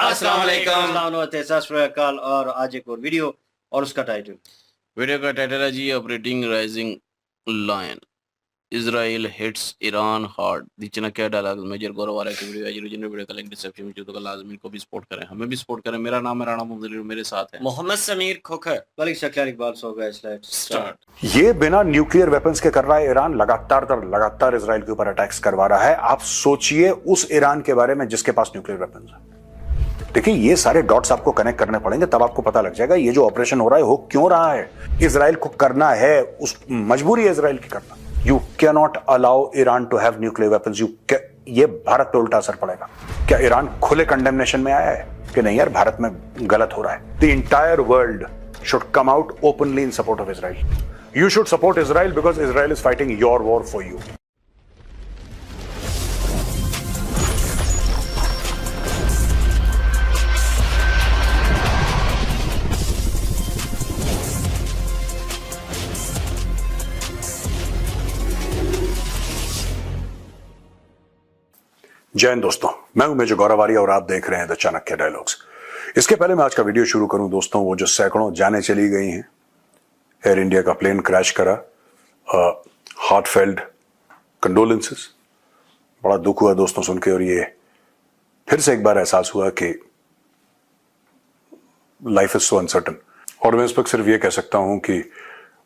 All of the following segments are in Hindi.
अस्सलाम वालेकुम। सत श्री अकाल। और आज एक और वीडियो और उसका टाइटल वीडियो का टाइटल है जी operating rising lion Israel hits Iran hard दी क्या डायलॉग मेजर गौरव वाला की वीडियो है जी। ओरिजिनल वीडियो का लिंक डिस्क्रिप्शन में तो लाजमी को भी सपोर्ट करें, हमें भी सपोर्ट करें। मेरा नाम है राणा मुफद्दल, मेरे साथ है मोहम्मद समीर खोखर मलिक शक्ल Iqbal. So guys let's start. ये बिना न्यूक्लियर वेपन्स के कर रहा है ईरान, लगातार इसराइल के ऊपर अटैक्स करवा रहा है। आप सोचिए उस ईरान के बारे में जिसके पास न्यूक्लियर वेपन्स है। देखिए ये सारे डॉट्स आपको कनेक्ट करने पड़ेंगे, तब आपको पता लग जाएगा ये जो ऑपरेशन हो रहा है हो क्यों रहा है। इसराइल को करना है, उस मजबूरी है इसराइल की करना। You can not allow Iran to have nuclear weapons. ये भारत पे उल्टा असर पड़ेगा। क्या ईरान खुले कंडेमनेशन में आया है कि नहीं यार भारत में गलत हो रहा है? The entire world should come out openly in support of Israel. You should support Israel because Israel is fighting your war for you. जय हिंद दोस्तों, मैं हूं मेजर गौरव वारिया और आप देख रहे हैं द चाणक्य डायलॉग्स। इसके पहले मैं आज का वीडियो शुरू करूं दोस्तों, वो जो सैकड़ों जाने चली गई हैं, एयर इंडिया का प्लेन क्रैश करा, हार्टफेल्ट कंडोलेंसेस। बड़ा दुख हुआ दोस्तों सुन के, और ये फिर से एक बार एहसास हुआ कि लाइफ इज सो अनसर्टन। और मैं इस वक्त सिर्फ ये कह सकता हूं कि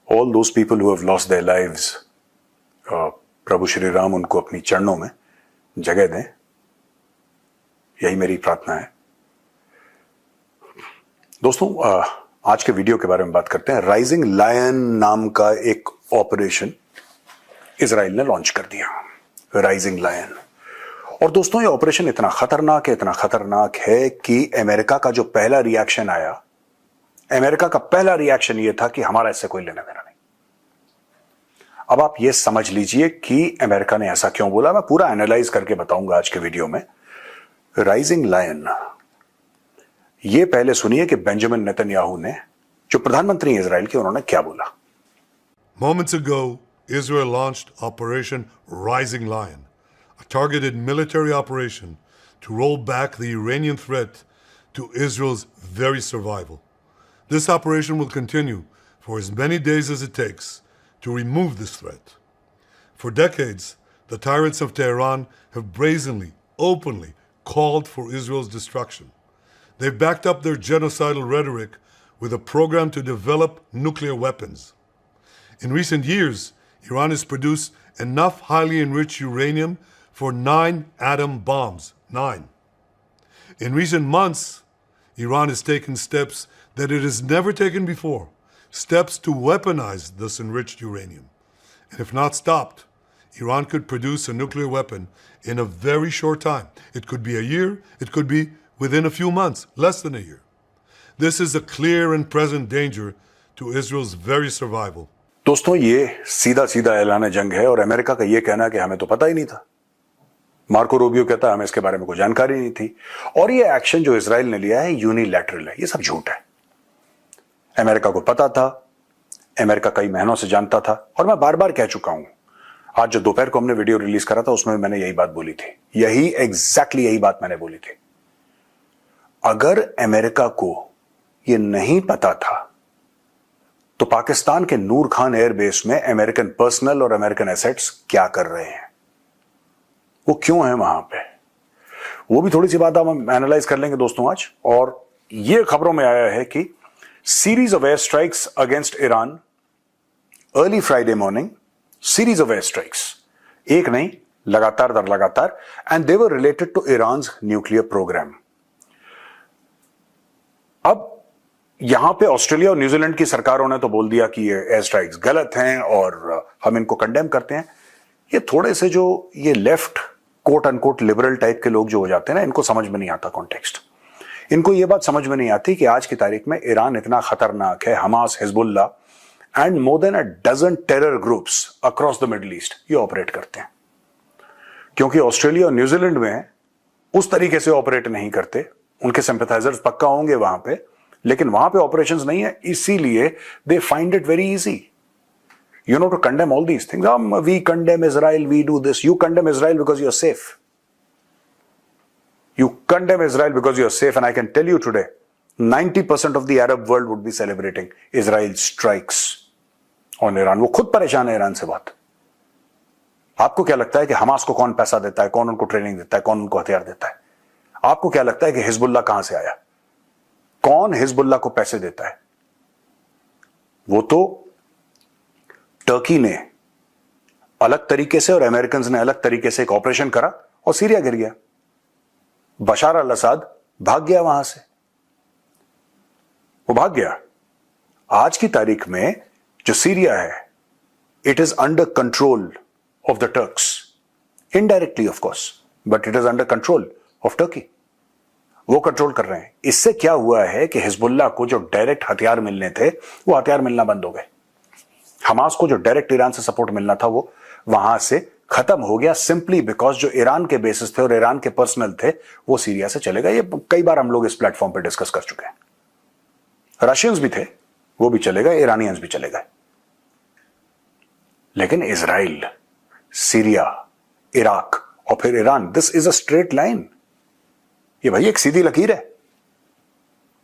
all those people who have lost their lives, प्रभु श्री राम उनको अपनी चरणों में जगह दें, यही मेरी प्रार्थना है। दोस्तों आज के वीडियो के बारे में बात करते हैं। राइजिंग लायन नाम का एक ऑपरेशन इजराइल ने लॉन्च कर दिया, राइजिंग लायन। और दोस्तों ये ऑपरेशन इतना खतरनाक है कि अमेरिका का जो पहला रिएक्शन आया, अमेरिका का पहला रिएक्शन ये था कि हमारा इससे कोई लेना देना नहीं। अब आप ये समझ लीजिए कि अमेरिका ने ऐसा क्यों बोला, मैं पूरा एनालाइज करके बताऊंगा आज के वीडियो में। राइजिंग लायन, ये पहले सुनिए कि बेंजामिन नेतन्याहू ने, जो प्रधानमंत्री इजराइल के, उन्होंने क्या बोला। Moments ago, Israel launched Operation Rising Lion, a targeted military operation to roll back the Iranian threat to Israel's very survival. This operation will continue for as many days as it takes to remove this threat. For decades, the tyrants of Tehran have brazenly, openly called for Israel's destruction. They've backed up their genocidal rhetoric with a program to develop nuclear weapons. In recent years, Iran has produced enough highly enriched uranium for 9 atom bombs. 9. In recent months, Iran has taken steps that it has never taken before, steps to weaponize this enriched uranium. And if not stopped, Iran could produce a nuclear weapon in a very short time. It could be a year, it could be within a few months, less than a year. This is a clear and present danger to Israel's very survival. दोस्तों ये सीधा ऐलान जंग है, और अमेरिका का ये कहना कि हमें तो पता ही नहीं था। मार्को रूबियो कहता है हमें इसके बारे में कोई जानकारी नहीं थी। और ये एक्शन जो इजराइल ने लिया है यूनिलैटरल है, ये सब झूठ है। अमेरिका को पता था, अमेरिका कई महीनों से जानता था, और मैं बार बार कह चुका हूं। आज जो दोपहर को हमने वीडियो रिलीज करा था उसमें मैंने यही बात बोली थी, यही बात मैंने बोली थी। अगर अमेरिका को यह नहीं पता था तो पाकिस्तान के नूर खान एयरबेस में अमेरिकन पर्सनल और अमेरिकन एसेट्स क्या कर रहे हैं, वो क्यों है वहां पे, वो भी थोड़ी सी बात हम एनालाइज कर लेंगे दोस्तों आज। और ये खबरों में आया है कि series of air strikes against Iran early Friday morning, series of air strikes, एक नहीं लगातार, and they were related to Iran's nuclear programme. अब यहां पे ऑस्ट्रेलिया और न्यूजीलैंड की सरकारों ने तो बोल दिया कि ये एयर स्ट्राइक्स गलत हैं और हम इनको कंडेम करते हैं। ये थोड़े से जो ये left quote unquote liberal type के लोग जो हो जाते हैं ना, इनको समझ में नहीं आता कॉन्टेक्स्ट। इनको ये बात समझ में नहीं आती कि आज की तारीख में ईरान इतना खतरनाक है, Hamas, Hezbollah and more than 12 terror groups across the middle east ये ऑपरेट करते हैं। क्योंकि ऑस्ट्रेलिया और न्यूजीलैंड में उस तरीके से ऑपरेट नहीं करते, उनके सिंपैथाइजर्स पक्का होंगे वहां पे, लेकिन वहां पे ऑपरेशंस नहीं है, इसीलिए they find it very easy, you know, to condemn all these things. We condemn Israel, we do this. You condemn Israel because you are safe, You condemn Israel because you're safe, and I can tell you today, 90% of the Arab world would be celebrating Israel's strikes on Iran. वो खुद परेशान है ईरान से बहुत. आपको क्या लगता है कि हमास को कौन पैसा देता है, कौन उनको ट्रेनिंग देता है, कौन उनको हथियार देता है? आपको क्या लगता है कि हिजबुल्लाह कहां से आया? कौन हिजबुल्लाह को पैसे देता है? वो तो टर्की ने अलग तरीके से और अमेरिकन ने अलग तरीके से एक ऑपरेशन करा और सीरिया गिर गया. बशार अल असद भाग गया वहां से, वो भाग गया. आज की तारीख में जो सीरिया है, it is under control of the Turks, indirectly of course, but it is under control of Turkey. वो कंट्रोल कर रहे हैं. इससे क्या हुआ है कि हिजबुल्लाह को जो डायरेक्ट हथियार मिलने थे वो हथियार मिलना बंद हो गए. हमास को जो डायरेक्ट ईरान से सपोर्ट मिलना था वो वहां से खत्म हो गया, सिंपली बिकॉज जो ईरान के बेसिस थे और ईरान के पर्सनल थे वो सीरिया से चले गए. ये कई बार हम लोग इस प्लेटफॉर्म पे डिस्कस कर चुके हैं. रशियंस भी थे, वो भी चले गए, ईरानियंस भी चले गए. लेकिन इजराइल, सीरिया, इराक और फिर Iran, this is a straight line. ये भाई एक सीधी लकीर है.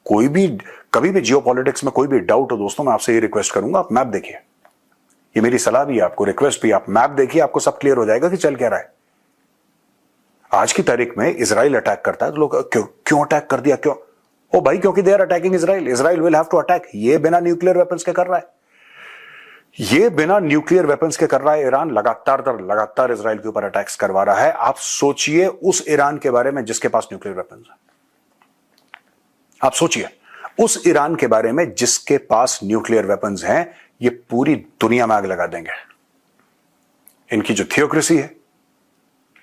कोई भी कभी भी जियोपॉलिटिक्स में कोई भी डाउट हो दोस्तों, मैं आपसे ये रिक्वेस्ट करूंगा, आप मैप देखिए. ये मेरी सलाह भी है आपको, रिक्वेस्ट भी. आप मैप देखिए, आपको सब क्लियर हो जाएगा कि चल क्या रहा है. आज की तारीख में इजराइल अटैक करता है तो लोग क्यों अटैक कर दिया, क्यों? ओ भाई, क्योंकि they are attacking Israel. Israel will have to attack. ये बिना न्यूक्लियर वेपन्स के कर रहा है. ये बिना न्यूक्लियर वेपन्स के कर रहा है. ईरान लगातार इजराइल के ऊपर अटैक्स करवा रहा है. आप सोचिए उस ईरान के बारे में जिसके पास न्यूक्लियर वेपन्स है. आप सोचिए उस ईरान के बारे में जिसके पास न्यूक्लियर वेपन्स हैं. ये पूरी दुनिया में आग लगा देंगे. इनकी जो थियोक्रेसी है,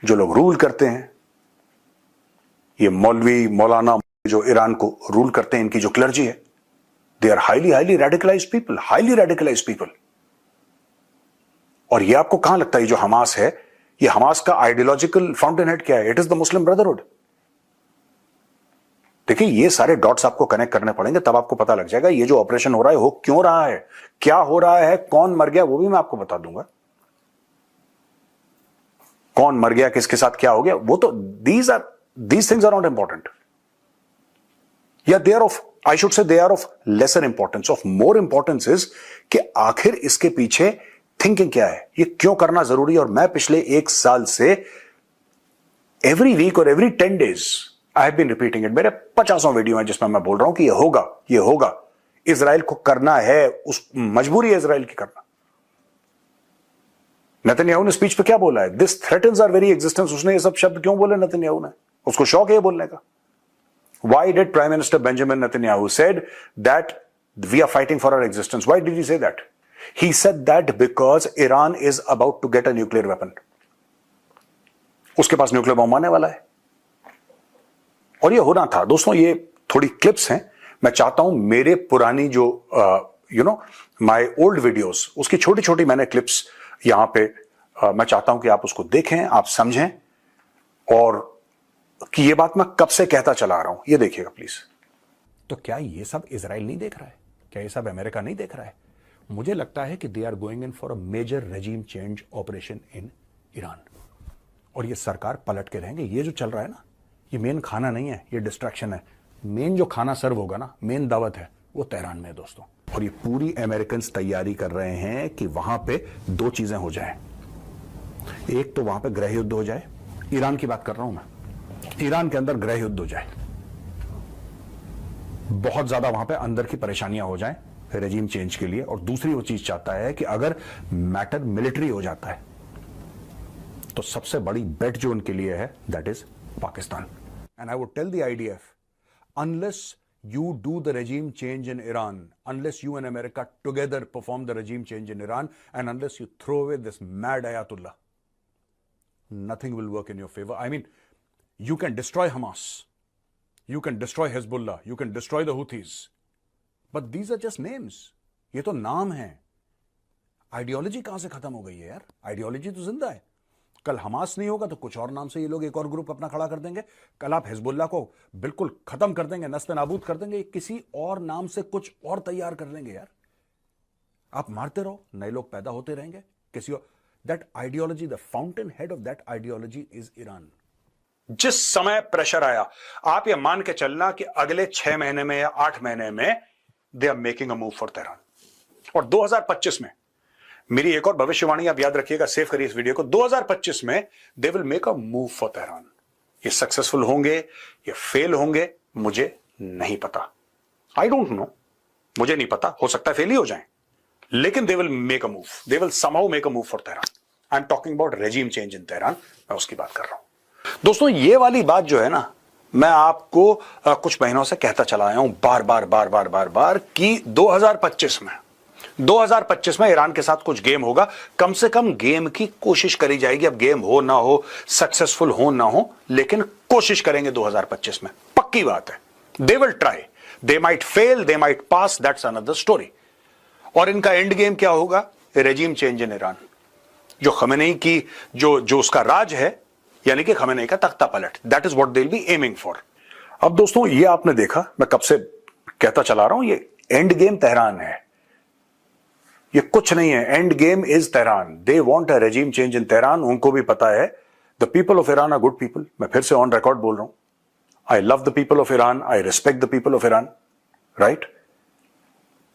जो लोग रूल करते हैं, ये मौलवी मौलाना जो ईरान को रूल करते हैं, इनकी जो क्लर्जी है, they are highly radicalised people, highly radicalised people. और ये आपको कहां लगता है जो हमास है, ये हमास का आइडियोलॉजिकल फाउंटेन हेड क्या है? It is the Muslim brotherhood. देखिए, ये सारे डॉट्स आपको कनेक्ट करने पड़ेंगे, तब आपको पता लग जाएगा ये जो ऑपरेशन हो रहा है हो क्यों रहा है, क्या हो रहा है, कौन मर गया, वो भी मैं आपको बता दूंगा. कौन मर गया, किसके साथ क्या हो गया, वो तो these things are not important. या they are of, I should say they are of lesser importance. Of more importance is कि आखिर इसके पीछे थिंकिंग क्या है, ये क्यों करना जरूरी है. और मैं पिछले 1 साल से एवरी वीक और every 10 days I have been repeating it. मेरे 50 वीडियो हैं जिसमें मैं बोल रहा हूं कि ये होगा. इजराइल को करना है, उस मजबूरी है इजराइल की करना. नेतन्याहू ने स्पीच पे क्या बोला है? This threatens our very existence. उसने ये सब शब्द क्यों बोले नेतन्याहू ने? उसको शौक है ये बोलने का. Why did Prime Minister Benjamin Netanyahu said that we are fighting for our existence? Why did he say that? He said that because Iran is about to get a nuclear weapon. उसके पास न्यूक्लियर बम आने वाला है. और ये होना था दोस्तों. ये थोड़ी क्लिप्स हैं. मैं चाहता हूं मेरे पुरानी जो माय ओल्ड वीडियोस, उसकी छोटी छोटी मैंने क्लिप्स यहां पे मैं चाहता हूं कि आप उसको देखें, आप समझें, और कि ये बात मैं कब से कहता चला आ रहा हूं. ये देखिएगा प्लीज. तो क्या ये सब इजराइल नहीं देख रहा है? क्या ये सब अमेरिका नहीं देख रहा है? मुझे लगता है कि they are going in for a major regime change operation in Iran. और ये सरकार पलट के रहेंगे. ये जो चल रहा है ना, ये मेन खाना नहीं है, ये डिस्ट्रैक्शन है. मेन जो खाना सर्व होगा ना, मेन दावत है, वो तेहरान में है दोस्तों. और ये पूरी अमेरिकन तैयारी कर रहे हैं कि वहां पे 2 चीजें हो जाए. एक तो वहां पे गृह युद्ध हो जाए. ईरान की बात कर रहा हूं मैं. ईरान के अंदर गृह युद्ध हो जाए, बहुत ज्यादा वहां पे अंदर की परेशानियां हो जाएं रेजिम चेंज के लिए. और दूसरी वो चीज चाहता है कि अगर मैटर मिलिट्री हो जाता है तो सबसे बड़ी बेट जो उनके लिए है, that is Pakistan. And I would tell the IDF, unless you do the regime change in Iran, unless you and America together perform the regime change in Iran, and unless you throw away this mad Ayatollah, nothing will work in your favor. I mean, you can destroy Hamas, you can destroy Hezbollah, you can destroy the Houthis, but these are just names. ये तो नाम है. आइडियोलॉजी कहां से खत्म हो गई है यार? आइडियोलॉजी तो जिंदा है. कल हमास नहीं होगा तो कुछ और नाम से ये लोग एक और ग्रुप अपना खड़ा कर देंगे. कल आप हिजबुल्लाह को बिल्कुल खत्म कर देंगे, नस्ते नाबूद कर देंगे, किसी और नाम से कुछ और तैयार कर लेंगे यार. आप मारते रहो, नए लोग पैदा होते रहेंगे किसी और. That ideology, the fountain head of that ideology is Iran. जिस समय प्रेशर आया, आप ये मान के चलना कि अगले 6 महीने में या 8 महीने में they are making a move for Tehran. और 2025 में, मेरी एक और भविष्यवाणी आप याद रखिएगा, सेव करिए इस वीडियो को, 2025 में they will make a move for Tehran. ये सक्सेसफुल होंगे, ये फेल होंगे, मुझे नहीं पता, आई डोंट नो, मुझे नहीं पता, हो सकता है फेल ही हो जाए, लेकिन they will make a move, they will somehow make a move for Tehran. I am talking about regime change in Tehran, मैं उसकी बात कर रहा हूं। दोस्तों ये वाली बात जो है ना, मैं आपको कुछ महीनों से कहता चला आया हूं बार बार बार बार बार बार कि 2025 में ईरान के साथ कुछ गेम होगा, कम से कम गेम की कोशिश करी जाएगी। अब गेम हो ना हो, सक्सेसफुल हो ना हो, लेकिन कोशिश करेंगे 2025 में, पक्की बात है। They will try, they might fail, they might pass, that's another story. और इनका एंड गेम क्या होगा? Regime change in Iran. जो खमेनेई की जो उसका राज है, यानी कि खमेनेई का तख्ता पलट, that is what they will be aiming for. अब दोस्तों ये आपने देखा, मैं कब से कहता चला रहा हूं, ये एंड गेम तेहरान है, ये कुछ नहीं है। End game is Tehran. They want a regime change in Tehran. उनको भी पता है the people of Iran are good people. मैं फिर से ऑन रिकॉर्ड बोल रहा हूं, I love the people of Iran, I respect the people of Iran, right?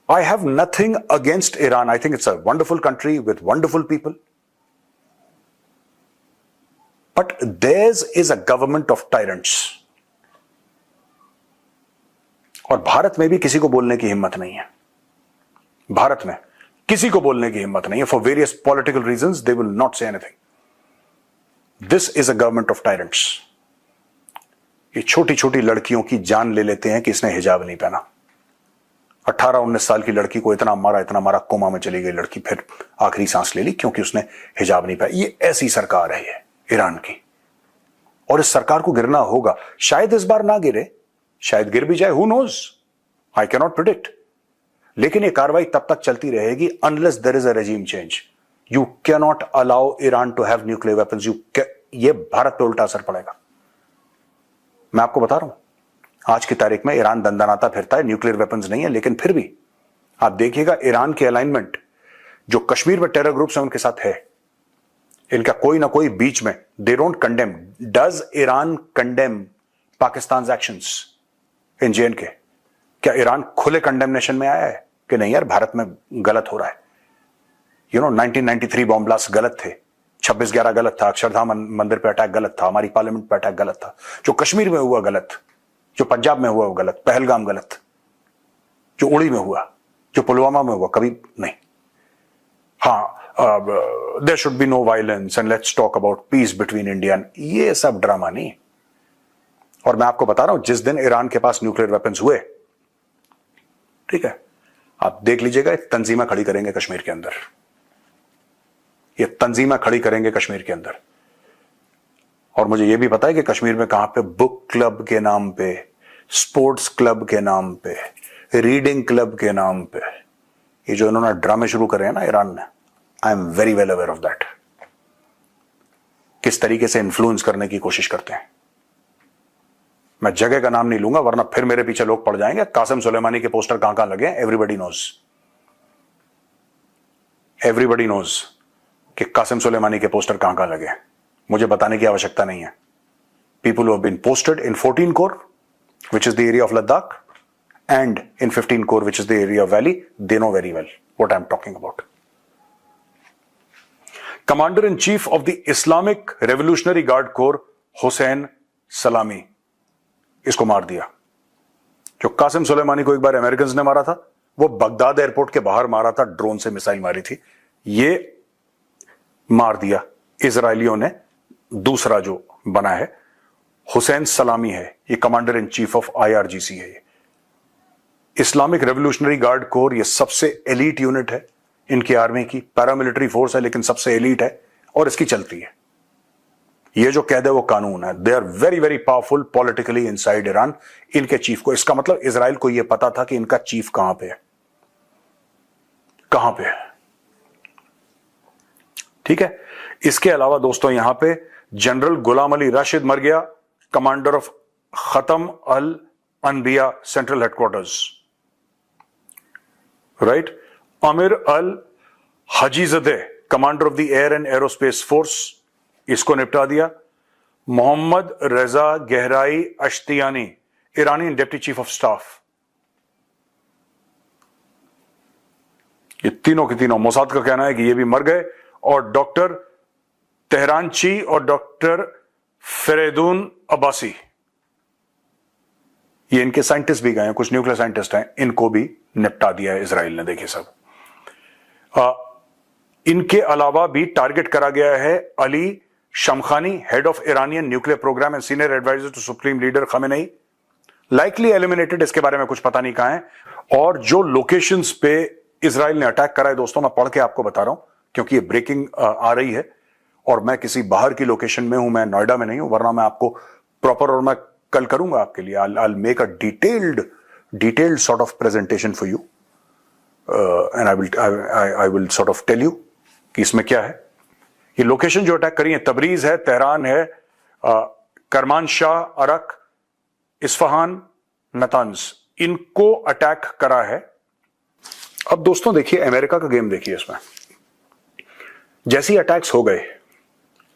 I have nothing against Iran. I think it's a wonderful country with wonderful people. But theirs is a government of tyrants. और भारत में भी किसी को बोलने की हिम्मत नहीं है। भारत में किसी को बोलने की हिम्मत नहीं है। For various political reasons, they will not say anything. This is a government of tyrants. ये छोटी छोटी लड़कियों की जान ले लेते हैं कि इसने हिजाब नहीं पहना। 18-19 साल की लड़की को इतना मारा, कोमा में चली गई लड़की, फिर आखिरी सांस ले ली क्योंकि उसने हिजाब नहीं पहना। ये ऐसी सरकार है ये ईरान की, और इस सरकार को गिरना होगा। शायद इस बार ना गिरे, शायद गिर भी जाए, who knows, I can not predict. लेकिन ये कार्रवाई तब तक चलती रहेगी unless there is a regime change. You can not allow Iran to have nuclear weapons. ये भारत पे उल्टा असर पड़ेगा। मैं आपको बता रहा हूं, आज की तारीख में ईरान दंदनाता फिरता है, न्यूक्लियर वेपन्स नहीं है, लेकिन फिर भी आप देखिएगा ईरान की अलाइनमेंट जो कश्मीर में टेरर ग्रुप्स हैं उनके साथ है। इनका कोई ना कोई बीच में, they don't condemn. Does Iran condemn Pakistan actions in JNK? क्या ईरान खुले कंडेमनेशन में आया है कि नहीं यार भारत में गलत हो रहा है? 1993 बॉम्ब ब्लास्ट गलत थे, 26/11 गलत था, अक्षरधाम मंदिर पे अटैक गलत था, हमारी पार्लियामेंट पे अटैक गलत था, जो कश्मीर में हुआ गलत, जो पंजाब में हुआ वो गलत, पहलगाम गलत, जो उड़ी में हुआ, जो पुलवामा में हुआ, कभी नहीं। हाँ, there should be no violence and let's talk about peace between India, ये सब ड्रामा नहीं। और मैं आपको बता रहा हूं, जिस दिन ईरान के पास न्यूक्लियर वेपन्स हुए, ठीक है, आप देख लीजिएगा, तंजीमा खड़ी करेंगे कश्मीर के अंदर, ये तंजीमा खड़ी करेंगे कश्मीर के अंदर। और मुझे यह भी पता है कि कश्मीर में कहां पे बुक क्लब के नाम पे, स्पोर्ट्स क्लब के नाम पे, रीडिंग क्लब के नाम पे, ये जो इन्होंने ड्रामे शुरू करे हैं ना ईरान ने, I am very well aware of that, किस तरीके से इन्फ्लुएंस करने की कोशिश करते हैं। मैं जगह का नाम नहीं लूंगा वरना फिर मेरे पीछे लोग पड़ जाएंगे। कासिम सुलेमानी के पोस्टर कहां कहां लगे, एवरीबडी नोज कि कासिम सुलेमानी के पोस्टर कहां कहां लगे। मुझे बताने की आवश्यकता नहीं है। People who have been posted in 14 corps which is the area of Ladakh and in 15 Corps which is the area of Valley, they know very well what I'm talking about. Commander-in-Chief of the Islamic Revolutionary Guard Corps Hossein Salami, इसको मार दिया। जो कासिम सुलेमानी को एक बार अमेरिकन ने मारा था, वो बगदाद एयरपोर्ट के बाहर मारा था, ड्रोन से मिसाइल मारी थी, ये मार दिया इजरायलियों ने। दूसरा जो बना है हुसैन सलामी है, ये commander in chief of IRGC है। ये इस्लामिक रेवोल्यूशनरी गार्ड कोर, ये सबसे एलीट यूनिट है इनकी आर्मी की, पैरामिलिट्री फोर्स है लेकिन सबसे एलीट है और इसकी चलती है। ये जो कैद है वो कानून है। They are very very powerful politically inside Iran. इनके चीफ को, इसका मतलब इजराइल को यह पता था कि इनका चीफ कहां पे है, कहां पे है, ठीक है। इसके अलावा दोस्तों यहां पे जनरल गुलाम अली राशिद मर गया, commander of Khatam al Anbiya central headquarters, right. Amir al Hajizadeh, commander of the air and aerospace force, इसको निपटा दिया। मोहम्मद रजा गहराई अश्तियानी, ईरानी डिप्टी चीफ ऑफ स्टाफ। ये तीनों के तीनों मोसाद का कहना है कि ये भी मर गए, और डॉक्टर तेहरानची और डॉक्टर फरेदून अब्बासी, ये इनके साइंटिस्ट भी गए हैं, कुछ न्यूक्लियर साइंटिस्ट हैं, इनको भी निपटा दिया है इजराइल ने। देखिए सब, इनके अलावा भी टारगेट करा गया है Ali Shamkhani, head of Iranian nuclear programme and senior adviser to supreme leader Khamenei, likely eliminated, इसके बारे में कुछ पता नहीं कहां है। और जो लोकेशंस पे इजराइल ने अटैक करा है दोस्तों, मैं पढ़ के आपको बता रहा हूं क्योंकि ये ब्रेकिंग आ रही है, और मैं किसी बाहर की लोकेशन में हूं, मैं नोएडा में नहीं हूं, वरना मैं आपको प्रॉपर, और मैं कल करूंगा आपके लिए, I'll make a detailed sort of presentation for you, and I will sort of tell you कि इसमें क्या है। ये लोकेशन जो अटैक करी है, तबरीज है, तेहरान है, करमानशाह, अरक, इस्फहान, नतान्ज, इनको अटैक करा है। अब दोस्तों देखिए अमेरिका का गेम, देखिए इसमें जैसे ही अटैक्स हो गए,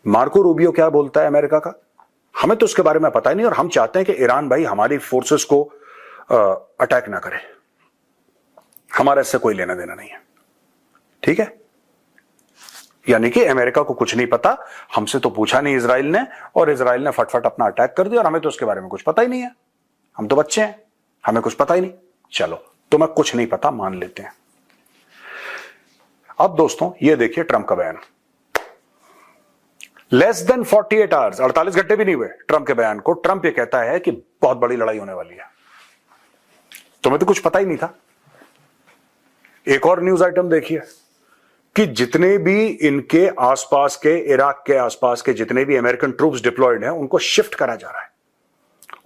मार्को रूबियो क्या बोलता है अमेरिका का, हमें तो उसके बारे में पता ही नहीं, और हम चाहते हैं कि ईरान भाई हमारी फोर्सेस को अटैक ना करे, हमारा इससे कोई लेना देना नहीं है, ठीक है। यानी कि अमेरिका को कुछ नहीं पता, हमसे तो पूछा नहीं इजराइल ने, और इजराइल ने फटफट अपना अटैक कर दिया, और हमें तो उसके बारे में कुछ पता ही नहीं है, हम तो बच्चे हैं, हमें कुछ पता ही नहीं। चलो तुम्हें कुछ नहीं पता मान लेते हैं। अब दोस्तों ये देखिए ट्रंप का बयान, लेस देन 48 आवर्स, 48 घंटे भी नहीं हुए ट्रंप के बयान को, ट्रंप ये कहता है कि बहुत बड़ी लड़ाई होने वाली है। तुम्हें तो कुछ पता ही नहीं था। एक और न्यूज आइटम देखिए कि जितने भी इनके आसपास के, इराक के आसपास के जितने भी अमेरिकन ट्रूप्स डिप्लॉयड हैं, उनको शिफ्ट करा जा रहा है,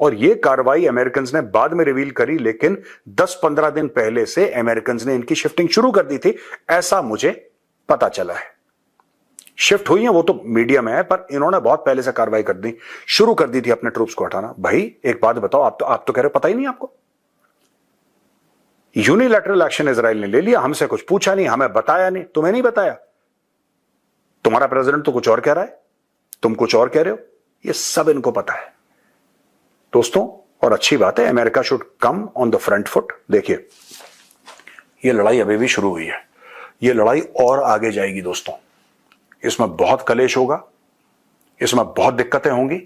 और यह कार्रवाई अमेरिकन ने बाद में रिवील करी, लेकिन 10-15 दिन पहले से अमेरिकन ने इनकी शिफ्टिंग शुरू कर दी थी, ऐसा मुझे पता चला है। शिफ्ट हुई है वो तो मीडिया में है, पर इन्होंने बहुत पहले से कार्रवाई कर दी, शुरू कर दी थी अपने ट्रूप्स को हटाना। भाई एक बात बताओ, आप तो कह रहे हो पता ही नहीं आपको। यूनिलैटरल एक्शन इजराइल ने ले लिया, हमसे कुछ पूछा नहीं, हमें बताया नहीं, तुम्हें नहीं बताया, तुम्हारा प्रेसिडेंट तो कुछ और कह रहा है, तुम कुछ और कह रहे हो, ये सब इनको पता है दोस्तों। और अच्छी बात है, America should come on the front foot. देखिए ये लड़ाई अभी भी शुरू हुई है, ये लड़ाई और आगे जाएगी दोस्तों, इसमें बहुत कलेश होगा, इसमें बहुत दिक्कतें होंगी,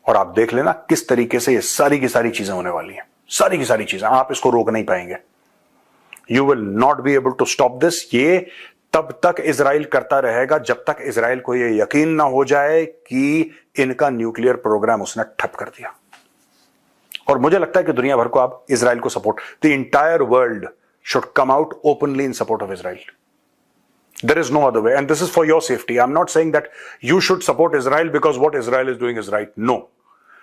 और आप देख लेना किस तरीके से ये सारी की सारी चीजें होने वाली हैं, सारी की सारी चीजें, आप इसको रोक नहीं पाएंगे। You will not be able to stop this. ये तब तक इजराइल करता रहेगा जब तक इजराइल को यह यकीन ना हो जाए कि इनका न्यूक्लियर प्रोग्राम उसने ठप कर दिया। और मुझे लगता है कि दुनिया भर को आप इजराइल को support, the entire world should come out openly in support of Israel. There is no other way, and this is for your safety. I'm not saying that you should support Israel because what Israel is doing is right. No.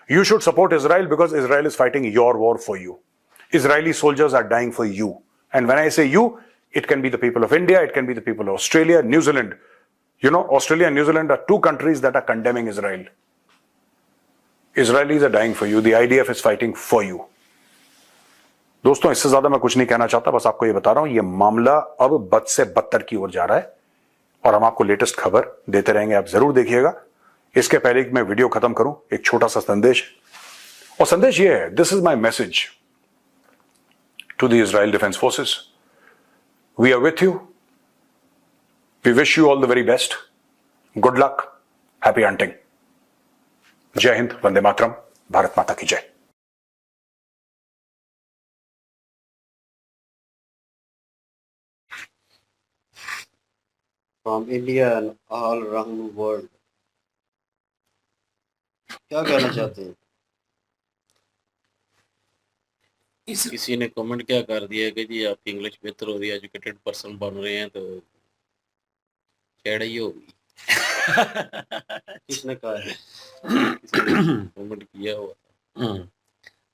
You should support Israel because Israel is fighting your war for you. Israeli soldiers are dying for you. And when I say you, it can be the people of India, it can be the people of Australia, New Zealand. You know, Australia and New Zealand are two countries that are condemning Israel. Israelis are dying for you. The IDF is fighting for you. दोस्तों इससे ज्यादा मैं कुछ नहीं कहना चाहता, बस आपको ये बता रहा हूं, ये मामला अब बद से बदतर की ओर जा रहा है, और हम आपको लेटेस्ट खबर देते रहेंगे, आप जरूर देखिएगा। इसके पहले कि मैं वीडियो खत्म करूं, एक छोटा सा संदेश, और संदेश ये है, this is my message to the Israel defence forces, we are with you, we wish you all the very best, good luck, happy hunting. जय हिंद, वंदे मातरम, भारत माता की जय। From India and all around the world, क्या कहना चाहते हैं? किसी ने कमेंट क्या कर दिया कि जी आपकी इंग्लिश बेहतर हो रही है, एजुकेटेड पर्सन बन रहे हैं, तो छेड़ ही होगी। किसने कहा है? किसी ने कमेंट किया हुआ।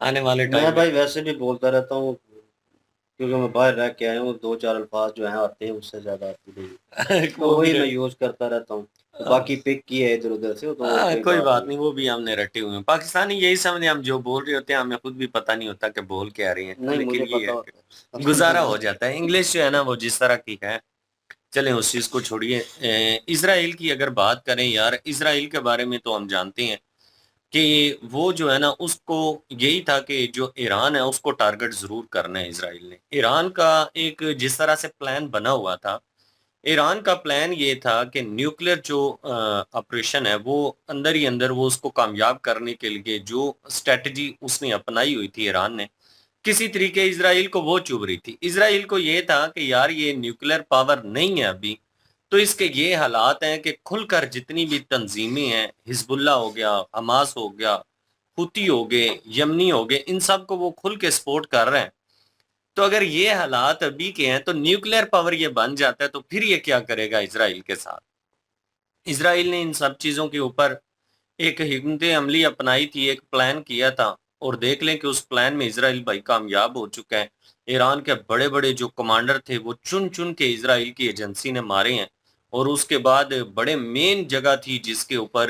आने वाले मैं टाइम भाई वैसे भी बोलता रहता हूँ, क्योंकि मैं बाहर रह के आया हूँ, 2-4 अल्फाज जो हैं आते हैं, उससे ज्यादा आती नहीं, तो वही मैं यूज करता रहता हूँ। तो बाकी पिक की है इधर उधर से, तो कोई बात नहीं, वो भी हमने रटे हुए हैं। पाकिस्तानी यही समझे, हम जो बोल रहे होते हैं हमें खुद भी पता नहीं होता कि बोल क्या रही हैं, नहीं, मुझे लेकिन ये पता है होता कि है। गुजारा हो जाता है। इंग्लिश जो है ना वो जिस तरह की है, चलें उस चीज़ को छोड़िए। इसराइल की अगर बात करें यार, इसराइल के बारे में तो हम जानते हैं कि वो जो है ना उसको यही था कि जो ईरान है उसको टारगेट ज़रूर करना है इसराइल ने। ईरान का एक जिस तरह से प्लान बना हुआ था, ईरान का प्लान ये था कि न्यूक्लियर जो ऑपरेशन है वो अंदर ही अंदर वो उसको कामयाब करने के लिए जो स्ट्रेटजी उसने अपनाई हुई थी ईरान ने, किसी तरीके इजराइल को वो चुभ रही थी। इजराइल को ये था कि यार ये न्यूक्लियर पावर नहीं है अभी, तो इसके ये हालात हैं कि खुलकर जितनी भी तंजीमें हैं, हिजबुल्लाह हो गया, हमास हो गया, हुती हो गए, यमनी हो गए, इन सब को वो खुल के सपोर्ट कर रहे हैं। तो अगर ये हालात अभी के हैं तो न्यूक्लियर पावर ये बन जाता है तो फिर ये क्या करेगा इजराइल के साथ। इजराइल ने इन सब चीजों के ऊपर एक हिकमत अमली अपनाई थी, एक प्लान किया था, और देख लें कि उस प्लान में इजराइल भाई कामयाब हो चुका है। ईरान के बड़े बड़े जो कमांडर थे वो चुन चुन के इजराइल की एजेंसी ने मारे हैं, और उसके बाद बड़े मेन जगह थी जिसके ऊपर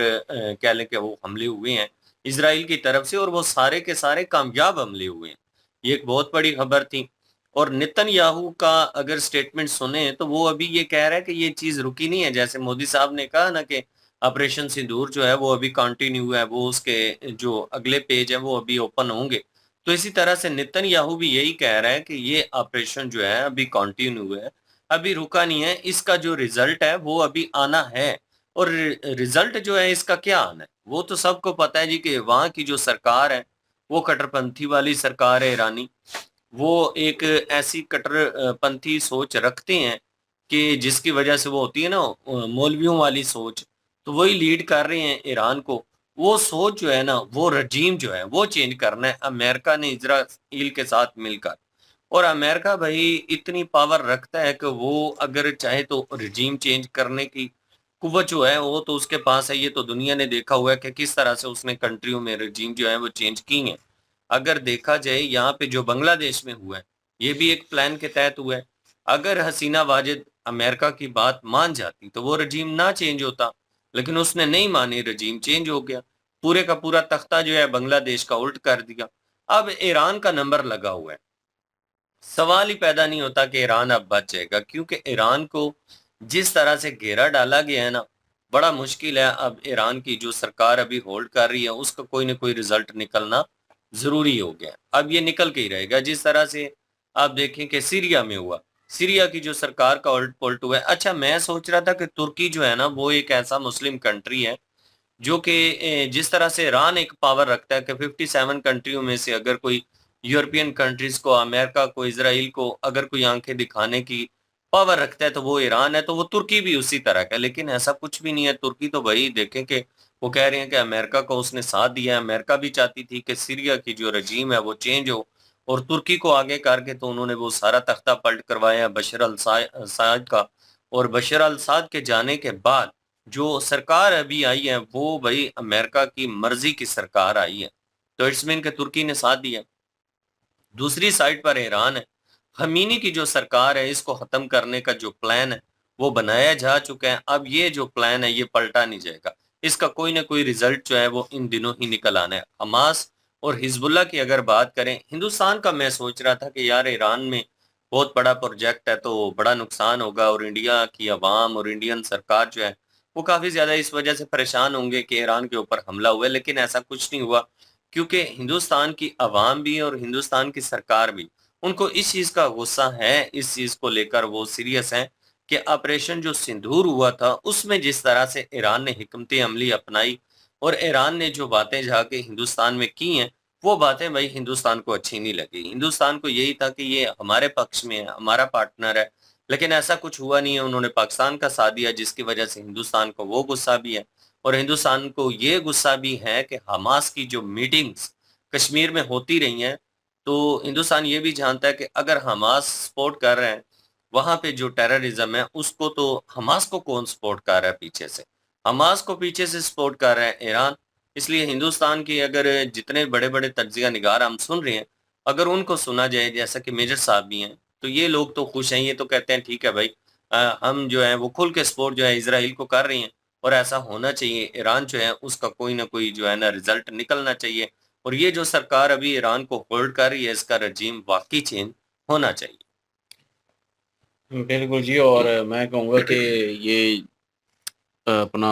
कह लें कि वो हमले हुए हैं इजराइल की तरफ से, और वो सारे के सारे कामयाब हमले हुए हैं। ये एक बहुत बड़ी खबर थी। और नेतन्याहू का अगर स्टेटमेंट सुने तो वो अभी ये कह रहा है कि ये चीज रुकी नहीं है। जैसे मोदी साहब ने कहा ना कि ऑपरेशन सिंदूर जो है वो अभी कंटिन्यू है, वो उसके जो अगले पेज है वो अभी ओपन होंगे। तो इसी तरह से नेतन्याहू भी यही कह रहा है कि ये ऑपरेशन जो है अभी कंटिन्यू है, अभी रुका नहीं है, इसका जो रिजल्ट है वो अभी आना है। और रिजल्ट जो है इसका क्या आना है वो तो सबको पता है जी, कि वहां की जो सरकार है वो कट्टरपंथी वाली सरकार है ईरानी। वो एक ऐसी कट्टरपंथी सोच रखते हैं कि जिसकी वजह से वो होती है ना मौलवियों वाली सोच, तो वही लीड कर रहे हैं ईरान को। वो सोच जो है ना, वो रजीम जो है वो चेंज करना है अमेरिका ने इजराइल के साथ मिलकर। और अमेरिका भाई इतनी पावर रखता है कि वो अगर चाहे तो रजीम चेंज करने की कुव्वत जो है वो तो उसके पास है। ये तो दुनिया ने देखा हुआ है कि किस तरह से उसने कंट्रियों में रजीम जो है वो चेंज की हैं। अगर देखा जाए यहाँ पे जो बांग्लादेश में हुआ है, ये भी एक प्लान के तहत हुआ है। अगर हसीना वाजिद अमेरिका की बात मान जाती तो वो रजीम ना चेंज होता, लेकिन उसने नहीं मानी, रजीम चेंज हो गया। पूरे का पूरा तख्ता जो है बांग्लादेश का उल्ट कर दिया। अब ईरान का नंबर लगा हुआ है, सवाल ही पैदा नहीं होता कि ईरान अब बच जाएगा, क्योंकि ईरान को जिस तरह से घेरा डाला गया है ना, बड़ा मुश्किल है। अब ईरान की जो सरकार अभी होल्ड कर रही है उसका कोई ना कोई रिजल्ट निकलना जरूरी हो गया। अब ये निकल के ही रहेगा जिस तरह से आप देखें कि सीरिया में हुआ। सीरिया की जो सरकार का उलट पुलट हुआ है। अच्छा, मैं सोच रहा था कि तुर्की जो है ना वो एक ऐसा मुस्लिम कंट्री है जो कि जिस तरह से ईरान एक पावर रखता है कि 57 कंट्रियों में से अगर कोई यूरोपियन कंट्रीज को, अमेरिका को, इसराइल को अगर कोई आंखें दिखाने की पावर रखता है तो वो ईरान है, तो वो तुर्की भी उसी तरह का है। लेकिन ऐसा कुछ भी नहीं है। तुर्की तो भाई देखें कि वो कह रहे हैं कि अमेरिका को उसने साथ दिया है। अमेरिका भी चाहती थी कि सीरिया की जो रजीम है वो चेंज हो, और तुर्की को आगे करके तो उन्होंने वो सारा तख्ता पलट करवाया बशर अल साद का। और बशर अल साद के जाने के बाद जो सरकार अभी आई है वो भाई अमेरिका की मर्जी की सरकार आई है, तो इट्स मीन के तुर्की ने साथ दिया। दूसरी साइड पर ईरान है। खमीनी की जो सरकार है इसको खत्म करने का जो प्लान है वो बनाया जा चुका है। अब ये जो प्लान है ये पलटा नहीं जाएगा, इसका कोई ना कोई रिजल्ट जो है वो इन दिनों ही निकल आना है। हमास और हिजबुल्लाह की अगर बात करें, हिंदुस्तान का मैं सोच रहा था कि यार ईरान में बहुत बड़ा प्रोजेक्ट है तो बड़ा नुकसान होगा, और इंडिया की आवाम और इंडियन सरकार जो है वो काफी ज्यादा इस वजह से परेशान होंगे कि ईरान के ऊपर हमला हुआ है। लेकिन ऐसा कुछ नहीं हुआ, क्योंकि हिंदुस्तान की आवाम भी और हिंदुस्तान की सरकार भी, उनको इस चीज का गुस्सा है, इस चीज को लेकर वो सीरियस हैं कि ऑपरेशन जो सिंदूर हुआ था उसमें जिस तरह से ईरान ने हिकमत अमली अपनाई और ईरान ने जो बातें जाके हिंदुस्तान में की हैं, वो बातें भाई हिंदुस्तान को अच्छी नहीं लगी। हिंदुस्तान को यही था कि ये हमारे पक्ष में है, हमारा पार्टनर है, लेकिन ऐसा कुछ हुआ नहीं है। उन्होंने पाकिस्तान का साथ दिया, जिसकी वजह से हिंदुस्तान को वो गुस्सा भी है। और हिंदुस्तान को ये गुस्सा भी है कि हमास की जो मीटिंग्स कश्मीर में होती रही हैं, तो हिंदुस्तान ये भी जानता है कि अगर हमास सपोर्ट कर रहे हैं वहां पे जो टेररिज्म है उसको, तो हमास को कौन सपोर्ट कर रहा है पीछे से? हमास को पीछे से सपोर्ट कर रहा है ईरान। इसलिए हिंदुस्तान की अगर जितने बड़े बड़े तज्जिया निगार हम सुन रहे हैं, अगर उनको सुना जाए, जैसा कि मेजर साहब भी हैं, तो ये लोग तो खुश हैं। ये तो कहते हैं ठीक है भाई, हम जो है वो खुल के सपोर्ट जो है इसराइल को कर रही हैं, और ऐसा होना चाहिए। ईरान जो है उसका कोई ना कोई जो है ना रिजल्ट निकलना चाहिए, और ये जो सरकार अभी ईरान को होल्ड कर रही है इसका रजीम वाकई चेंज होना चाहिए। बिल्कुल जी। और मैं कहूँगा कि ये अपना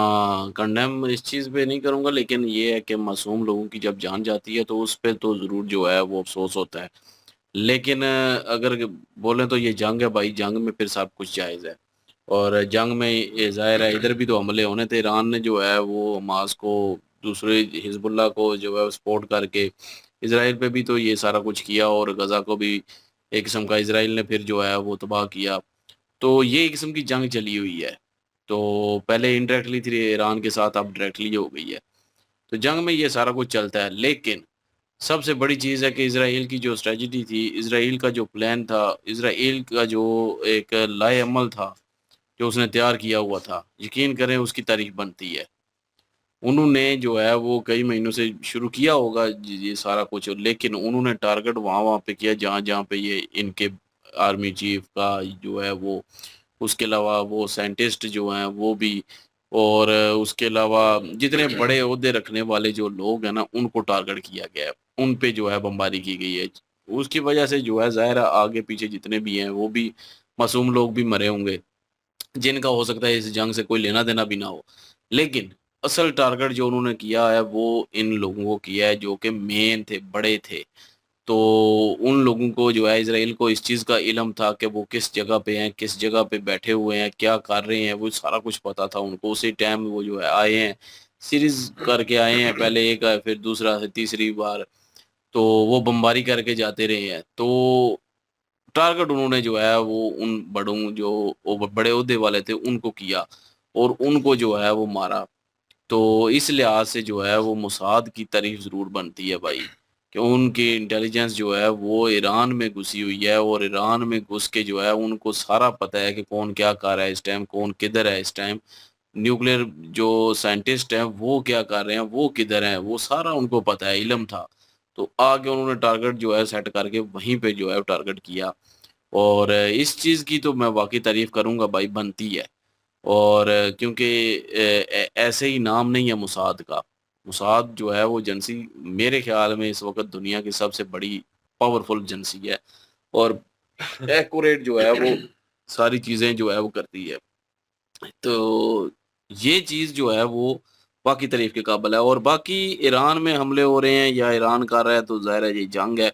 कंडेम इस चीज़ पे नहीं करूँगा, लेकिन ये है कि मासूम लोगों की जब जान जाती है तो उस पे तो ज़रूर जो है वो अफ़सोस होता है। लेकिन अगर बोलें तो ये जंग है भाई, जंग में फिर सब कुछ जायज़ है। और जंग में ये ज़ाहिर है इधर भी तो हमले होने थे। ईरान ने जो है वो हमास को, दूसरे हिज़्बुल्लाह को जो है सपोर्ट करके इज़राइल पे भी तो ये सारा कुछ किया, और गज़ा को भी एक किस्म का इज़राइल ने फिर जो है वो तबाह किया। तो ये एक किस्म की जंग चली हुई है। तो पहले इनडायरेक्टली थी ईरान के साथ, अब डायरेक्टली हो गई है। तो जंग में ये सारा कुछ चलता है, लेकिन सबसे बड़ी चीज़ है कि इज़राइल की जो स्ट्रैटेजी थी, इज़राइल का जो प्लान था, इज़राइल का जो एक लाएअमल था, जो उसने तैयार किया हुआ था, यकीन करें उसकी तारीफ़ बनती है। उन्होंने जो है वो कई महीनों से शुरू किया होगा ये सारा कुछ, लेकिन उन्होंने टारगेट वहाँ-वहाँ पे किया जहाँ-जहाँ पे ये इनके आर्मी चीफ़ का जो है वो, उसके अलावा वो साइंटिस्ट जो हैं वो भी, और उसके अलावा जितने बड़े ओहदे रखने वाले जो लोग हैं ना, उनको टारगेट किया गया है। उन पे जो है बमबारी की गई है। उसकी वजह से जो है ज़ाहिर है आगे-पीछे जितने भी हैं वो भी मासूम लोग भी मरे होंगे, जिनका हो सकता है इस जंग से कोई लेना-देना भी ना हो। लेकिन असल टारगेट जो उन्होंने किया है वो इन लोगों को किया है जो कि मेन थे, बड़े थे। तो उन लोगों को जो है इज़राइल को इस चीज़ का इल्म था कि वो किस जगह पे हैं, किस जगह पे बैठे हुए हैं, क्या कर रहे हैं, वो सारा कुछ पता था उनको। उसी टाइम वो जो है आए हैं, सीरीज़ करके आए हैं, पहले एक आए, फिर दूसरा, फिर तीसरी बार, तो वो बमबारी करके जाते रहे हैं। तो टारगेट उन्होंने जो है वो उन बड़ों जो वो बड़े ओहदे वाले थे उनको किया, और उनको जो है वो मारा। तो इस लिहाज से जो है वो मोसाद की तारीफ़ ज़रूर बनती है भाई, कि उनकी इंटेलिजेंस जो है वो ईरान में घुसी हुई है, और ईरान में घुस के जो है उनको सारा पता है कि कौन क्या कर रहा है इस टाइम, कौन किधर है इस टाइम। न्यूक्लियर जो साइंटिस्ट हैं वो क्या कर रहे हैं, वो किधर हैं, वो सारा उनको पता है, इल्म था। तो आगे उन्होंने टारगेट जो है सेट करके वहीं पे जो है वो टारगेट किया, और इस चीज़ की तो मैं वाक़ई तारीफ़ करूँगा भाई, बनती है। और क्योंकि ऐसे ही नाम नहीं है मोसाद का। मोसाद जो है वो एजेंसी मेरे ख़्याल में इस वक़्त दुनिया की सबसे बड़ी पावरफुल एजेंसी है, और एक्यूरेट जो है वो सारी चीज़ें जो है वो करती है। तो ये चीज़ जो है वो बाकी तारीफ़ के काबिल है, और बाकी ईरान में हमले हो रहे हैं या ईरान कर रहा है तो ज़ाहिर है ये जंग है,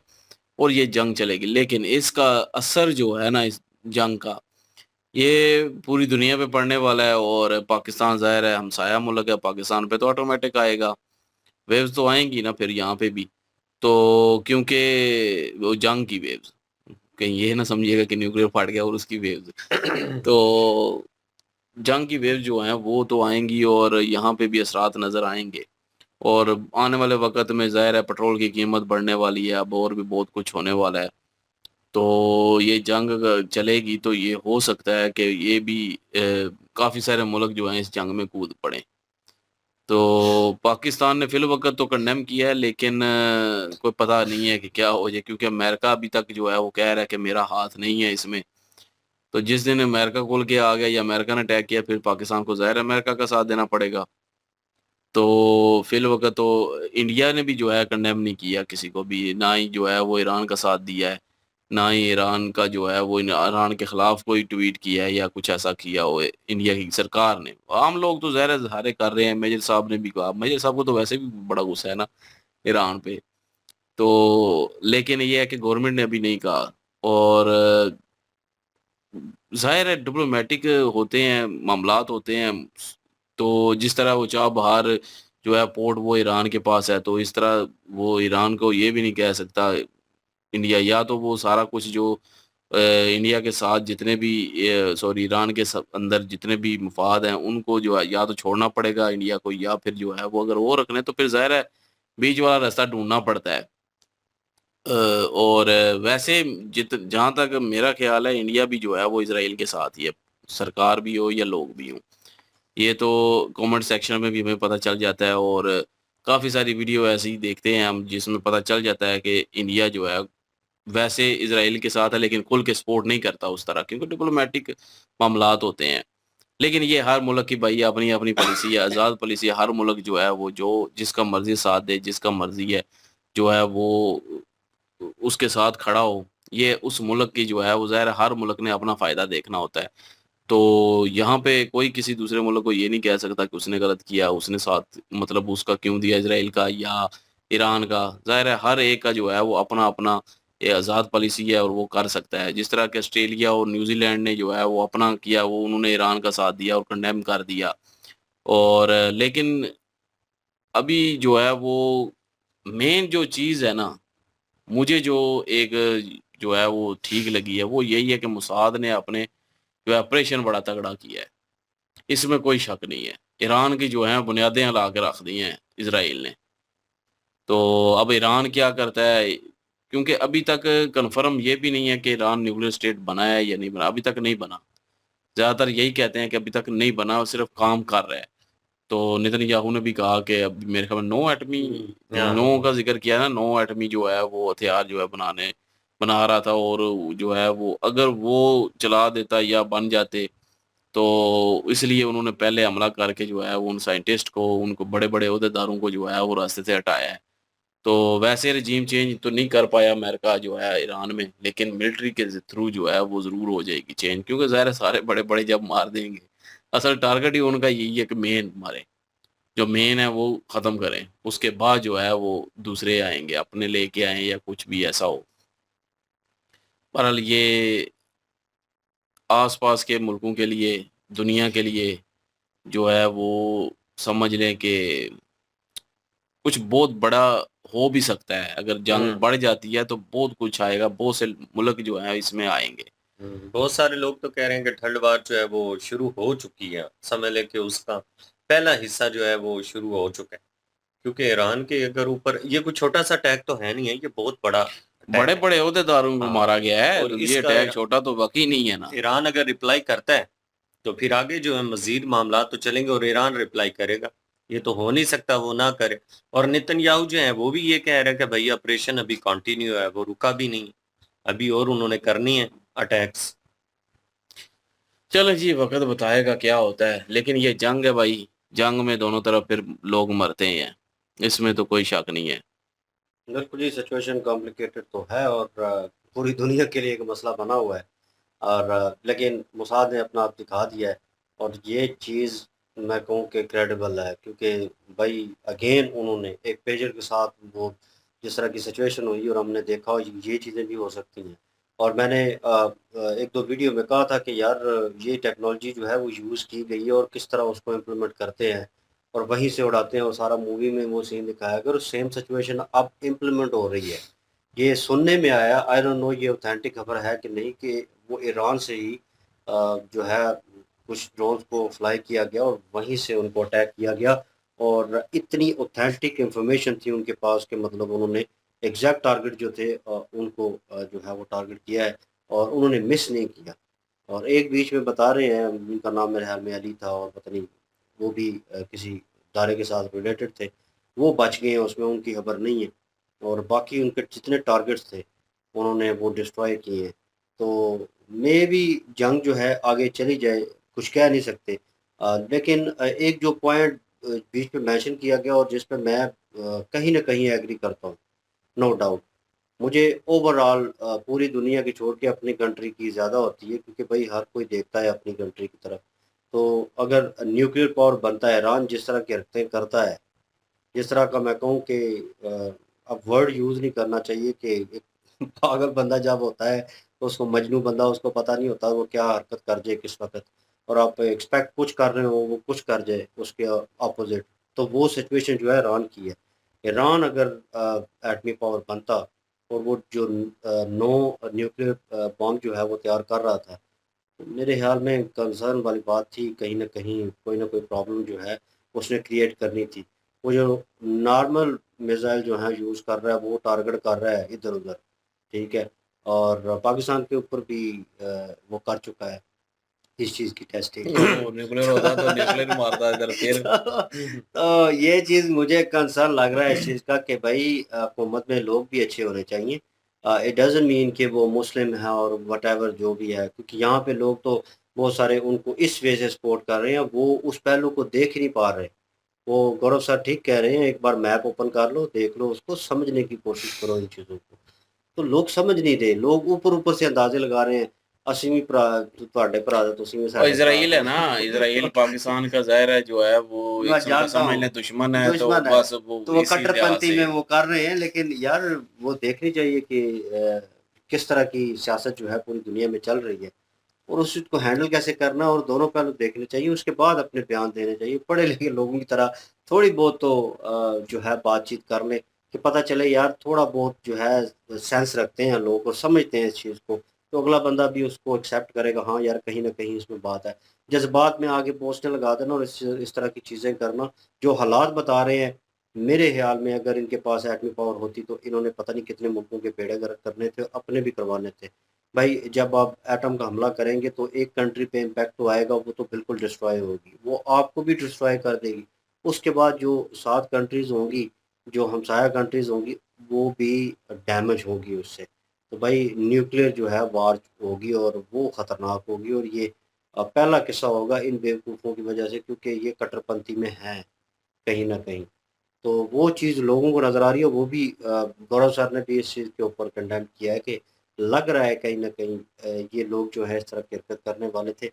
और ये जंग चलेगी। लेकिन इसका असर जो है ना इस जंग का, ये पूरी दुनिया पे पड़ने वाला है, और पाकिस्तान ज़ाहिर है हमसाया मुल्क है, पाकिस्तान पे तो ऑटोमेटिक आएगा। वेव्स तो आएँगी ना फिर यहाँ पे भी। तो क्योंकि वो जंग की वेव्स, कहीं ये ना समझिएगा कि न्यूक्लियर फाट गया और उसकी वेव्स। तो जंग की वेव्स जो हैं वो तो आएँगी, और यहाँ पे भी असरात नज़र आएँगे। और आने वाले वक़्त में ज़ाहिर है पेट्रोल की कीमत बढ़ने वाली है, अब और भी बहुत कुछ होने वाला है। तो ये जंग अगर चलेगी तो ये हो सकता है कि ये भी काफ़ी सारे मुल्क जो हैं इस जंग में कूद पड़ें। तो पाकिस्तान ने फ़िलवक़्त तो कंडेम किया है, लेकिन कोई पता नहीं है कि क्या हो जाए, क्योंकि अमेरिका अभी तक जो है वो कह रहा है कि मेरा हाथ नहीं है इसमें। तो जिस दिन अमेरिका खुल के आ गया या अमेरिका ने अटैक किया, फिर पाकिस्तान को ज़ाहिर है अमेरिका का साथ देना पड़ेगा। तो फ़िलवक़्त तो इंडिया ने भी जो है कंडेम नहीं किया किसी को भी, ना ही जो है वो ईरान का साथ दिया है, ना ही ईरान का जो है वो ईरान के खिलाफ कोई ट्वीट किया है या कुछ ऐसा किया हो इंडिया की सरकार ने। आम लोग तो ज़ाहिर है इज़हारे कर रहे हैं, मेजर साहब ने भी कहा, मेजर साहब को तो वैसे भी बड़ा गुस्सा है ना ईरान पे। तो लेकिन ये है कि गवर्नमेंट ने अभी नहीं कहा, और ज़ाहिर है डिप्लोमैटिक होते हैं, मामलात होते हैं, तो जिस तरह वो चाबहार जो है पोर्ट वो ईरान के पास है, तो इस तरह वो ईरान को ये भी नहीं कह सकता इंडिया, या तो वो सारा कुछ जो इंडिया के साथ जितने भी सॉरी ईरान के अंदर जितने भी मफाद हैं उनको जो है या तो छोड़ना पड़ेगा इंडिया को, या फिर जो है वो अगर वो रखने तो फिर ज़ाहिर है बीच वाला रास्ता ढूँढना पड़ता है। और वैसे जहाँ तक मेरा ख़्याल है इंडिया भी जो है वो इज़राइल के साथ ही है, सरकार भी हो या लोग भी हों। ये तो कमेंट सेक्शन में भी हमें पता चल जाता है, और काफ़ी सारी वीडियो ऐसी ही देखते हैं हम जिसमें पता चल जाता है कि इंडिया जो है वैसे इज़राइल के साथ है, लेकिन खुल के सपोर्ट नहीं करता उस तरह, क्योंकि डिप्लोमैटिक मामलात होते हैं। लेकिन ये हर मुल्क की भई अपनी-अपनी पॉलिसी है, आज़ाद पॉलिसी है, हर मुल्क जो है वो जो जिसका मर्ज़ी साथ दे, जिसका मर्ज़ी है जो है वो उसके साथ खड़ा हो। ये उस मुल्क की जो है वो ज़ाहिर है हर मुल्क ने अपना फ़ायदा देखना होता है। तो यहाँ पे कोई किसी दूसरे मुल्क को ये नहीं कह सकता कि उसने गलत किया, उसने साथ मतलब उसका क्यों दिया इज़राइल का या ईरान का। ज़ाहिर है हर एक का जो है वो अपना-अपना ये आज़ाद पॉलिसी है और वो कर सकता है। जिस तरह के ऑस्ट्रेलिया और न्यूज़ीलैंड ने जो है वो अपना किया, वो उन्होंने ईरान का साथ दिया और कंडेम कर दिया। और लेकिन अभी जो है वो मेन जो चीज़ है ना, मुझे जो एक जो है वो ठीक लगी है, वो यही है कि मोसाद ने अपने जो है ऑपरेशन बड़ा तगड़ा किया है। इसमें कोई शक नहीं है। ईरान की जो है बुनियादें हिला के रख दी हैं इज़राइल ने। तो अब ईरान क्या करता है, क्योंकि अभी तक कन्फर्म ये भी नहीं है कि ईरान न्यूक्लियर स्टेट बना है या नहीं बना, अभी तक नहीं बना। ज़्यादातर यही कहते हैं कि अभी तक नहीं बना और सिर्फ़ काम कर रहा है। तो नेतन्याहू ने भी कहा कि अब मेरे ख़्याल में 9 एटमी हाँ 9 का ज़िक्र किया ना, 9 एटमी जो है वो हथियार जो है बना रहा था और जो है वो अगर वो चला देता या बन जाते, तो इसलिए उन्होंने पहले हमला करके जो है वो उन साइंटिस्ट को, उनको बड़े-बड़े ओहदेदारों को जो है वो रास्ते से हटाया है। तो वैसे रजीम चेंज तो नहीं कर पाया अमेरिका जो है ईरान में, लेकिन मिलिट्री के थ्रू जो है वो ज़रूर हो जाएगी चेंज, क्योंकि ज़ाहिर है सारे बड़े-बड़े जब मार देंगे, असल टारगेट ही उनका यही है कि मेन मारें, जो मेन है वो ख़त्म करें, उसके बाद जो है वो दूसरे आएँगे, अपने लेके आएँ या कुछ भी ऐसा हो। बहरहाल ये आस-पास के मुल्कों के लिए, दुनिया के लिए जो है वो समझ लें कि कुछ बहुत बड़ा हो भी सकता है। अगर जंग हुँ। बढ़ जाती है तो बहुत कुछ आएगा, बहुत से मुल्क जो हैं इसमें आएँगे। बहुत सारे लोग तो कह रहे हैं कि ठंड वार जो है वो शुरू हो चुकी है। समझ लें कि उसका पहला हिस्सा जो है वो शुरू हो चुका है। क्योंकि ईरान के अगर ऊपर ये कोई छोटा-सा अटैक तो है नहीं है, ये बहुत बड़ा अटैक है। बड़े-बड़े ओहदेदारों को हाँ, मारा गया है, और तो ये इसका अटैक छोटा तो वाक़ई नहीं है ना। ईरान अगर रिप्लाई करता है, तो फिर आगे जो है मज़ीद मामलात तो चलेंगे और ईरान रिप्लाई करेगा। ये तो हो नहीं सकता वो ना करे। और नेतन्याहू जो है वो भी ये कह रहा है कि भई ऑपरेशन अभी कंटिन्यू है, वो रुका भी नहीं। अभी और उन्होंने करनी है अटैक्स। चलो जी, वक़्त बताएगा क्या होता है, लेकिन ये जंग है भाई, जंग में दोनों तरफ फिर लोग मरते ही हैं, इसमें तो कोई शक नहीं है। बिल्कुल जी, सिचुएशन कॉम्प्लिकेटेड तो है और पूरी दुनिया के लिए एक मसला बना हुआ है और लेकिन मोसाद ने अपना आप दिखा दिया है और ये चीज़ मैं कहूँ कि क्रेडिबल है क्योंकि भाई अगेन उन्होंने एक पेजर के साथ वो जिस तरह की सिचुएशन हुई और हमने देखा और ये चीज़ें भी हो सकती हैं और मैंने 1-2 वीडियो में कहा था कि यार ये टेक्नोलॉजी जो है वो यूज़ की गई है और किस तरह उसको इम्प्लीमेंट करते हैं और वहीं से उड़ाते हैं और सारा मूवी में वो सीन दिखाया गया और सेम सिचुएशन अब इम्प्लीमेंट हो रही है। ये सुनने में आया आई डोंट नो ये ऑथेंटिक खबर है कि नहीं कि वो ईरान से ही जो है कुछ ड्रोन्स को फ्लाई किया गया और वहीं से उनको अटैक किया गया और इतनी ऑथेंटिक इंफॉर्मेशन थी उनके पास कि मतलब उन्होंने एग्जैक्ट टारगेट जो थे उनको जो है वो टारगेट किया है और उन्होंने मिस नहीं किया और एक बीच में बता रहे हैं उनका नाम मेरे ख्याल में अली था और पता नहीं वो भी किसी इदारे के साथ रिलेटेड थे वो बच गए हैं उसमें उनकी खबर नहीं है और बाकी उनके जितने टारगेट्स थे उन्होंने वो डिस्ट्रॉय किए हैं तो मे भी जंग जो है आगे चली जाए कुछ कह नहीं सकते लेकिन एक जो पॉइंट बीच में मेंशन किया गया और जिस पे मैं कहीं ना कहीं एग्री करता हूँ नो डाउट मुझे ओवरऑल पूरी दुनिया की छोड़ के अपनी कंट्री की ज़्यादा होती है क्योंकि भाई हर कोई देखता है अपनी कंट्री की तरफ तो अगर न्यूक्लियर पावर बनता है ईरान जिस तरह करता है जिस तरह का मैं कहूँ कि अब वर्ड यूज़ नहीं करना चाहिए कि एक पागल बंदा जब होता है तो उसको मजनू बंदा उसको पता नहीं होता वो क्या हरकत कर जाए किस वक़्त और आप एक्सपेक्ट कुछ कर रहे हो वो कुछ कर जाए उसके अपोज़िट। तो वो सिचुएशन जो है ईरान की है। ईरान अगर एटमी पावर बनता और वो जो 9 न्यूक्लियर बॉम्ब जो है वो तैयार कर रहा था, तो मेरे ख़्याल में कंसर्न वाली बात थी कहीं न कहीं कोई न कोई प्रॉब्लम जो है उसने क्रिएट करनी थी। वो जो नॉर्मल मिसाइल जो है यूज़ कर रहा है वो टारगेट कर रहा है इधर-उधर, ठीक है? और पाकिस्तान के ऊपर भी वो कर चुका है इस चीज़ की टेस्टिंग। वो न्यूक्लियर होता तो न्यूक्लियर मारता इधर फिर। तो ये चीज़ मुझे कंसर्न लग रहा है इस चीज़ का कि भई हुकूमत में लोग भी अच्छे होने चाहिए। इट डज़न्ट मीन कि वो मुस्लिम है और व्हाटएवर जो भी है क्योंकि यहाँ पे लोग तो बहुत सारे उनको इस वजह से सपोर्ट कर रहे हैं, वो उस पहलू को देख ही नहीं पा रहे। वो गौरव सर ठीक कह रहे हैं, एक बार मैप ओपन कर लो, देख लो उसको, समझने की कोशिश करो इन चीज़ों को। तो लोग समझ नहीं रहे, लोग ऊपर-ऊपर से अंदाज़े लगा रहे हैं। 80ਵੀਂ ਭਰਾ ਤੁਹਾਡੇ ਭਰਾ ਦਾ ਤੁਸੀਂ ਵੀ और ਸਾਡੇ इसराइल है ਭਰਾ ना, हो। इसराइल पाकिस्तान का ज़ाहिर है जो है वो मैं एक किस्म का जानता समझ हूँ लें दुश्मन है, तो दुश्मन है, बस वो तो वो इसी लिहाज कट्टरपंथी से में वो कर रहे हैं, लेकिन यार वो देखनी चाहिए कि किस तरह की सियासत जो है पूरी दुनिया में चल रही है और उस चीज़ को हैंडल कैसे करना, और दोनों पहलू देखने चाहिए, उसके बाद अपने बयान देने चाहिए। पढ़े लिखे लोगों की तरह थोड़ी बहुत तो जो है बातचीत कर लें कि पता चले यार थोड़ा बहुत जो है सेंस रखते हैं लोग और समझते हैं इस चीज़ को, तो अगला बंदा भी उसको एक्सेप्ट करेगा, हाँ यार कहीं न कहीं इसमें बात है। जज़्बात में आगे पोस्टें लगा देना और इस तरह की चीज़ें करना, जो हालात बता रहे हैं, मेरे ख़्याल में अगर इनके पास एटमी पावर होती तो इन्होंने पता नहीं कितने मुल्कों के बेड़े गर्क करने थे, अपने भी करवाने थे। भाई जब आप एटम का हमला करेंगे तो एक कंट्री पे इम्पैक्ट तो आएगा, वो तो बिल्कुल डिस्ट्रॉय होगी, वो आपको भी डिस्ट्रॉय कर देगी। उसके बाद जो 7 कंट्रीज़ होंगी, जो हमसाया कंट्रीज़ होंगी, वो भी डैमेज होगी उससे। तो भाई न्यूक्लियर जो है वार होगी और वो ख़तरनाक होगी, और ये पहला किस्सा होगा इन बेवकूफ़ों की वजह से, क्योंकि ये कट्टरपंथी में हैं कहीं न कहीं। तो वो चीज़ लोगों को नज़र आ रही है, वो भी गौरव सर ने भी इस चीज़ के ऊपर कंडेम किया है कि लग रहा है कहीं न कहीं ये लोग जो है इस तरह की हरकत करने वाले थे,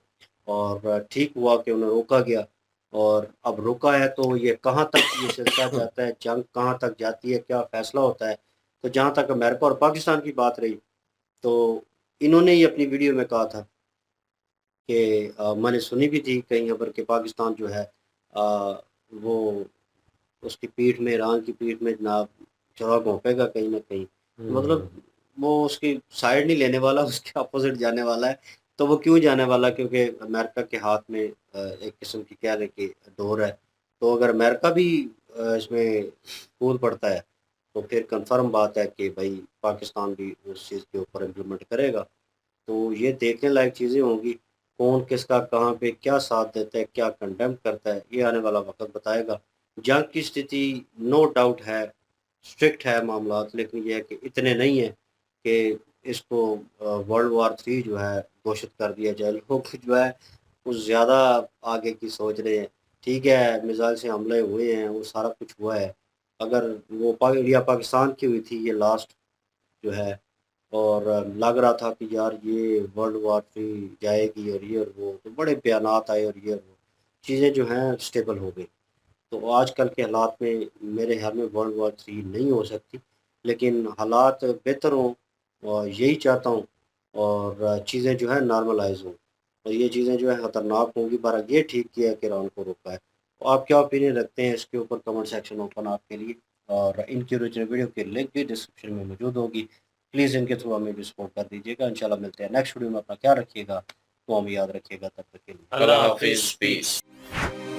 और ठीक हुआ कि उन्हें रोका गया, और अब रुका है तो ये कहाँ तक ये सिलसिला जाता है, जंग कहाँ तक जाती है, क्या फ़ैसला होता है। तो जहाँ तक अमेरिका और पाकिस्तान की बात रही, तो इन्होंने ही अपनी वीडियो में कहा था कि मैंने सुनी भी थी कहीं खबर कि पाकिस्तान जो है वो उसकी पीठ में, ईरान की पीठ में जनाब चौड़ा घोंपेगा कहीं न कहीं। मतलब वो उसकी साइड नहीं लेने वाला, उसके अपोज़िट जाने वाला है। तो वो क्यों जाने वाला है? क्योंकि अमेरिका के हाथ में एक किस्म की कह लें कि डोर है। तो अगर अमेरिका भी इसमें कूद पड़ता है, तो फिर कन्फ़र्म बात है कि भई पाकिस्तान भी उस चीज़ के ऊपर इम्प्लीमेंट करेगा। तो ये देखने लायक चीज़ें होंगी, कौन किसका कहाँ पे क्या साथ देता है, क्या कंडेम करता है, ये आने वाला वक़्त बताएगा। जंग की स्थिति नो डाउट है, स्ट्रिक्ट है मामलात, लेकिन ये है कि इतने नहीं हैं कि इसको वर्ल्ड वॉर 3 जो है घोषित कर दिया जाए। लोग जो है कुछ ज़्यादा आगे की सोच रहे हैं। ठीक है, मिसाइल से हमले हुए हैं, वो सारा कुछ हुआ है। अगर वो इंडिया पाकिस्तान की हुई थी ये लास्ट जो है, और लग रहा था कि यार ये वर्ल्ड वॉर 3 जाएगी और ये और वो, तो बड़े बयानात आए और ये और वो, चीज़ें जो हैं स्टेबल हो गई। तो आजकल के हालात में मेरे ख़्याल में वर्ल्ड वॉर 3 नहीं हो सकती, लेकिन हालात बेहतर हों और यही चाहता हूँ, और चीज़ें जो है नॉर्मलाइज़ हों, और ये चीज़ें जो है ख़तरनाक होंगी। बहरहाल ये ठीक किया है कि ईरान को रोका है। तो आप क्या ओपिनियन रखते हैं इसके ऊपर? कमेंट सेक्शन ओपन आपके लिए, और इनकी ओरिजिनल वीडियो की लिंक भी डिस्क्रिप्शन में मौजूद होगी। प्लीज़ इनके थ्रू हमें भी सपोर्ट कर दीजिएगा। इंशाल्लाह मिलते हैं नेक्स्ट वीडियो में। अपना ख्याल रखिएगा, तो हमें याद रखिएगा। तब तक के लिए अल्लाह अल्लाह हाफिज़, हाफिज़, पीस। पीस।